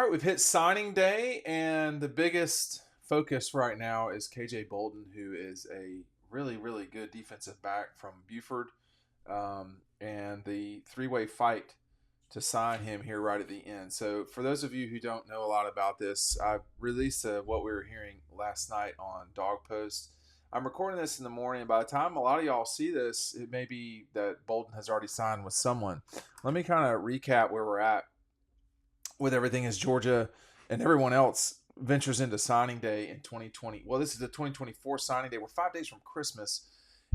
All right, we've hit signing day, and the biggest focus right now is KJ Bolden, who is a really, really good defensive back from Buford, and the three-way fight to sign him here right at the end. So, for those of you who don't know a lot about this, I released what we were hearing last night on Dawg Post. I'm recording this in the morning. By the time a lot of y'all see this, it may be that Bolden has already signed with someone. Let me kind of recap where we're at with everything as Georgia and everyone else ventures into signing day in 2020. Well, this is the 2024 signing day. We're 5 days from Christmas,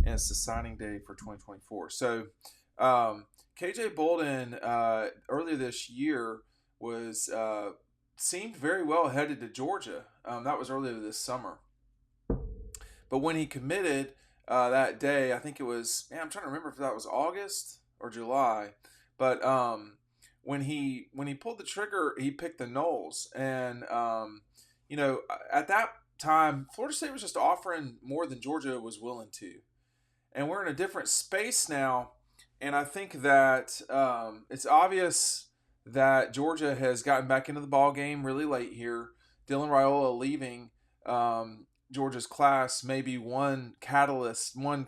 and it's the signing day for 2024. So, KJ Bolden earlier this year was seemed very well headed to Georgia. That was earlier this summer. But when he committed that day, I think it was, man, I'm trying to remember if that was August or July. But when he pulled the trigger, he picked the Knowles, and at that time, Florida State was just offering more than Georgia was willing to, and we're in a different space now, and I think that it's obvious that Georgia has gotten back into the ball game really late here. Dylan Raiola leaving Georgia's class may be one catalyst, one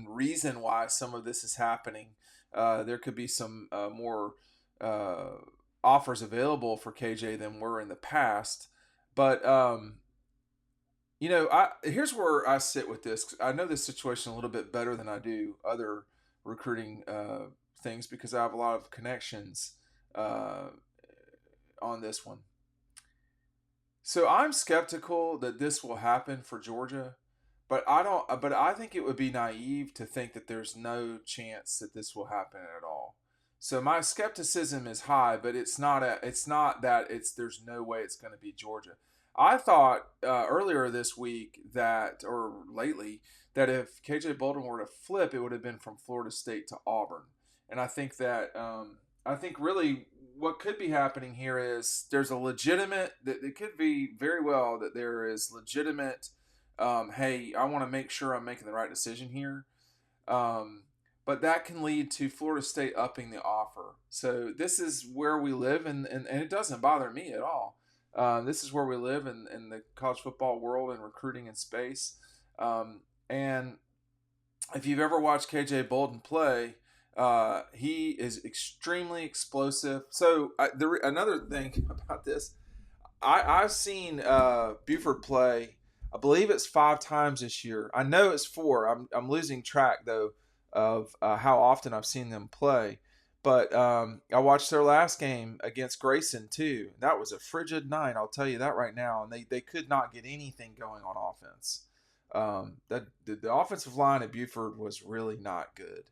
reason why some of this is happening. There could be some more offers available for KJ than were in the past. But, here's where I sit with this. I know this situation a little bit better than I do other recruiting things because I have a lot of connections on this one. So I'm skeptical that this will happen for Georgia. But I don't. But I think it would be naive to think that there's no chance that this will happen at all. So my skepticism is high, but it's not. It's not that it's. There's no way it's going to be Georgia. I thought earlier this week that, or lately, that if KJ Bolden were to flip, it would have been from Florida State to Auburn. And I think that. I think really what could be happening here is there's a legitimate. That it could be very well that there is legitimate. Hey, I want to make sure I'm making the right decision here. But that can lead to Florida State upping the offer. So this is where we live, and it doesn't bother me at all. This is where we live in the college football world and recruiting and space. And if you've ever watched KJ Bolden play, he is extremely explosive. So another thing about this, I've seen Buford play. I believe it's 5 times this year. I know it's 4. I'm losing track though of how often I've seen them play. But I watched their last game against Grayson too. That was a frigid night. I'll tell you that right now. And they could not get anything going on offense. The offensive line at Buford was really not good,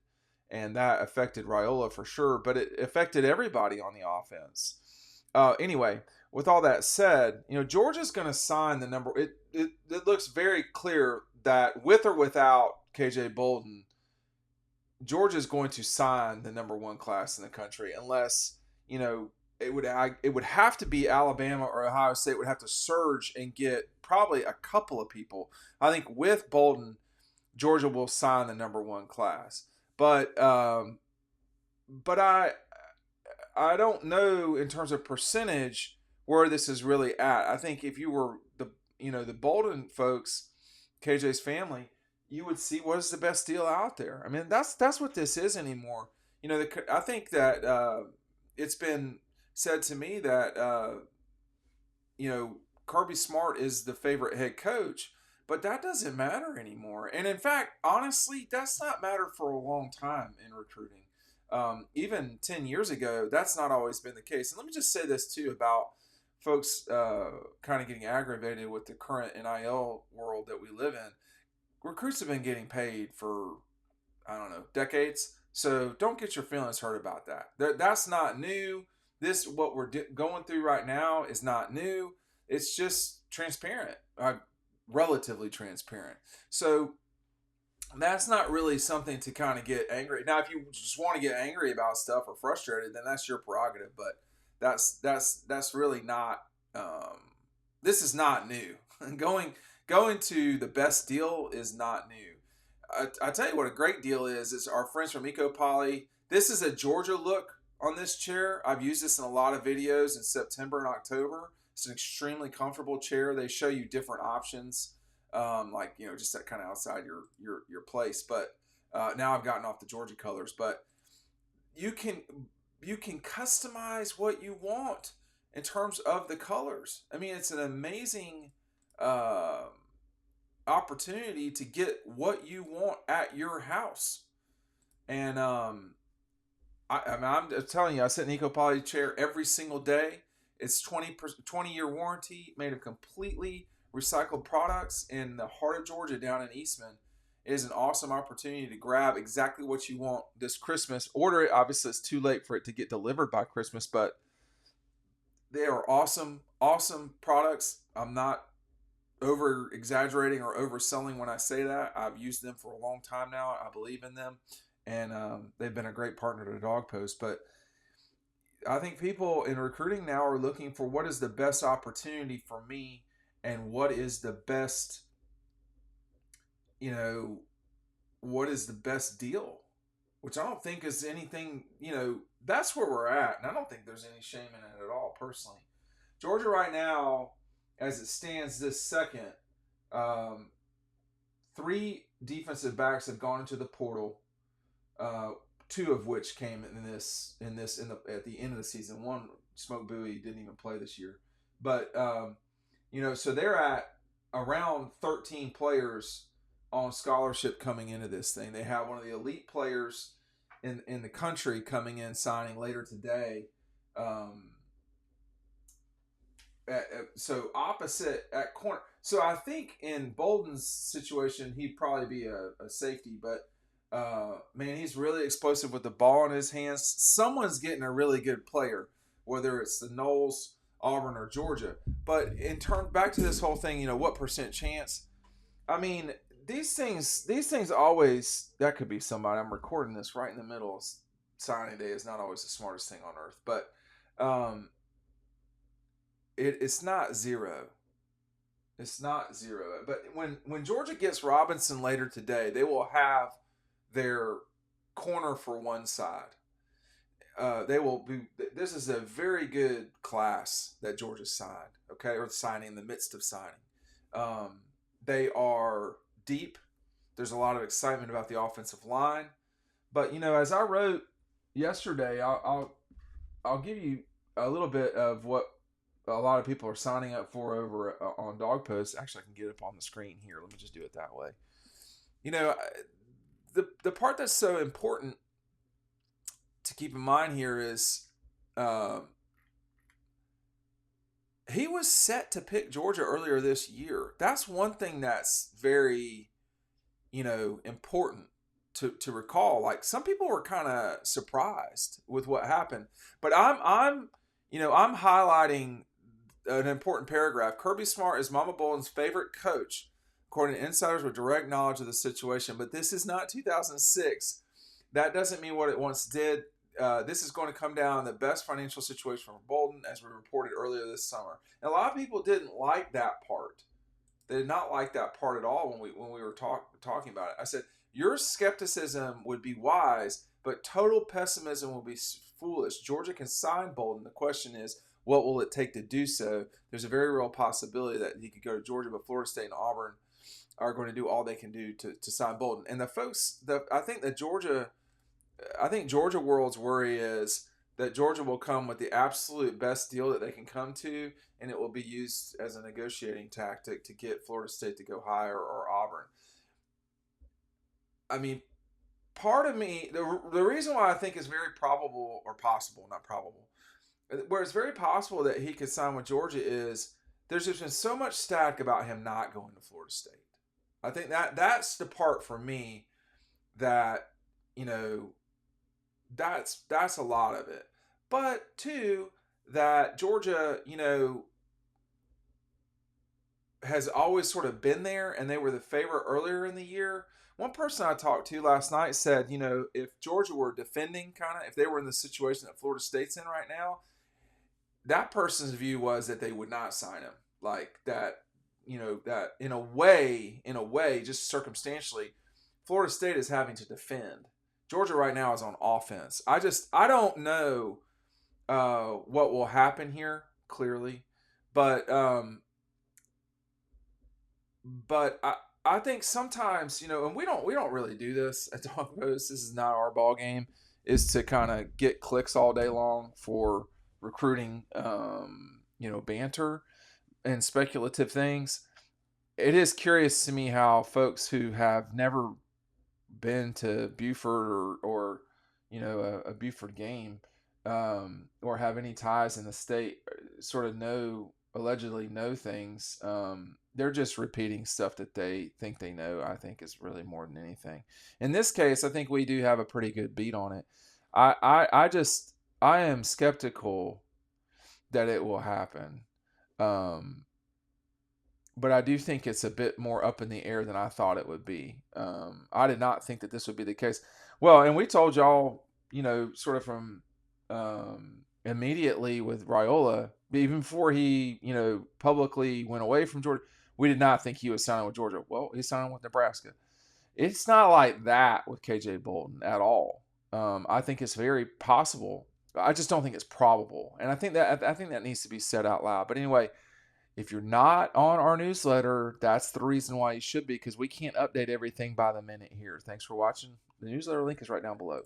and that affected Raiola for sure. But it affected everybody on the offense. Anyway. With all that said, Georgia's going to sign the number. It looks very clear that with or without KJ Bolden, Georgia's going to sign the number 1 class in the country, unless it would have to be Alabama or Ohio State would have to surge and get probably a couple of people. I think with Bolden, Georgia will sign the number 1 class, but I don't know in terms of percentage where this is really at. I think if you were the Bolden folks, KJ's family, you would see what is the best deal out there. I mean, that's what this is anymore. I think that it's been said to me that Kirby Smart is the favorite head coach, but that doesn't matter anymore. And in fact, honestly, that's not mattered for a long time in recruiting. Even 10 years ago, that's not always been the case. And let me just say this too about folks kind of getting aggravated with the current NIL world that we live in. Recruits have been getting paid for, I don't know, decades. So don't get your feelings hurt about that. That's not new. What we're going through right now is not new. It's just transparent, relatively transparent. So that's not really something to kind of get angry. Now, if you just want to get angry about stuff or frustrated, then that's your prerogative. But that's really not. This is not new. going to the best deal is not new. I tell you what a great deal is our friends from Eco Poly. This is a Georgia look on this chair. I've used this in a lot of videos in September and October. It's an extremely comfortable chair. They show you different options, like just that kind of outside your place. But now I've gotten off the Georgia colors, but you can you can customize what you want in terms of the colors. I mean, it's an amazing uh, opportunity to get what you want at your house. And I mean, I'm telling you, I sit in an eco-poly chair every single day. It's 20-year warranty, made of completely recycled products in the heart of Georgia, down in Eastman. It is an awesome opportunity to grab exactly what you want this Christmas. Order it. Obviously, it's too late for it to get delivered by Christmas, but they are awesome, awesome products. I'm not over exaggerating or overselling when I say that. I've used them for a long time now. I believe in them, and they've been a great partner to Dawg Post. But I think people in recruiting now are looking for what is the best opportunity for me, and what is the best, you know, what is the best deal, which I don't think is anything. That's where we're at, and I don't think there's any shame in it at all. Personally, Georgia right now, as it stands this second, um, three defensive backs have gone into the portal. Two of which came at the end of the season. One, Smoke Bowie, didn't even play this year, but so they're at around 13 players on scholarship coming into this thing. They have one of the elite players in the country coming in, signing later today. So opposite at corner. So I think in Bolden's situation, he'd probably be a safety, but man, he's really explosive with the ball in his hands. Someone's getting a really good player, whether it's the Knowles, Auburn, or Georgia. But in turn, back to this whole thing, what percent chance? I mean, these things always, that could be somebody. I'm recording this right in the middle of signing day. Is not always the smartest thing on earth, but it's not zero. It's not zero. But when Georgia gets Robinson later today, they will have their corner for one side. They will be. This is a very good class that Georgia signed. Okay, or signing in the midst of signing. They are deep. There's a lot of excitement about the offensive line. But as I wrote yesterday, I'll give you a little bit of what a lot of people are signing up for over on Dawg Post. Actually, I can get it up on the screen here. Let me just do it that way. The part that's so important to keep in mind here is he was set to pick Georgia earlier this year. That's one thing that's very, important to recall. Like, some people were kind of surprised with what happened, but I'm highlighting an important paragraph. Kirby Smart is Mama Bolden's favorite coach, according to insiders with direct knowledge of the situation. But this is not 2006. That doesn't mean what it once did. This is going to come down to the best financial situation for Bolden, as we reported earlier this summer. And a lot of people didn't like that part. They did not like that part at all when we were talking about it. I said, your skepticism would be wise, but total pessimism will be foolish. Georgia can sign Bolden. The question is, what will it take to do so? There's a very real possibility that he could go to Georgia, but Florida State and Auburn are going to do all they can do to sign Bolden. And I think Georgia World's worry is that Georgia will come with the absolute best deal that they can come to, and it will be used as a negotiating tactic to get Florida State to go higher, or Auburn. I mean, part of me, the reason why I think is very probable, or possible, not probable, where it's very possible that he could sign with Georgia is there's just been so much static about him not going to Florida State. I think that's the part for me that, that's a lot of it. But two, that Georgia, has always sort of been there, and they were the favorite earlier in the year. One person I talked to last night said, if Georgia were defending, if they were in the situation that Florida State's in right now, that person's view was that they would not sign him. Like that, that in a way, just circumstantially, Florida State is having to defend. Georgia right now is on offense. I don't know what will happen here clearly, but I think sometimes, and we don't really do this at Dawg Post. This is not our ball game. Is to kind of get clicks all day long for recruiting, banter and speculative things. It is curious to me how folks who have never been to Buford or a Buford game, or have any ties in the state, sort of allegedly know things. They're just repeating stuff that they think they know. I think is really more than anything. In this case, I think we do have a pretty good beat on it. I am skeptical that it will happen. Um, but I do think it's a bit more up in the air than I thought it would be. I did not think that this would be the case. Well, and we told y'all, sort of from immediately with Raiola, even before he, publicly went away from Georgia, we did not think he was signing with Georgia. Well, he's signing with Nebraska. It's not like that with KJ Bolden at all. I think it's very possible. I just don't think it's probable, and I think that needs to be said out loud. But anyway, if you're not on our newsletter, that's the reason why you should be, because we can't update everything by the minute here. Thanks for watching. The newsletter link is right down below.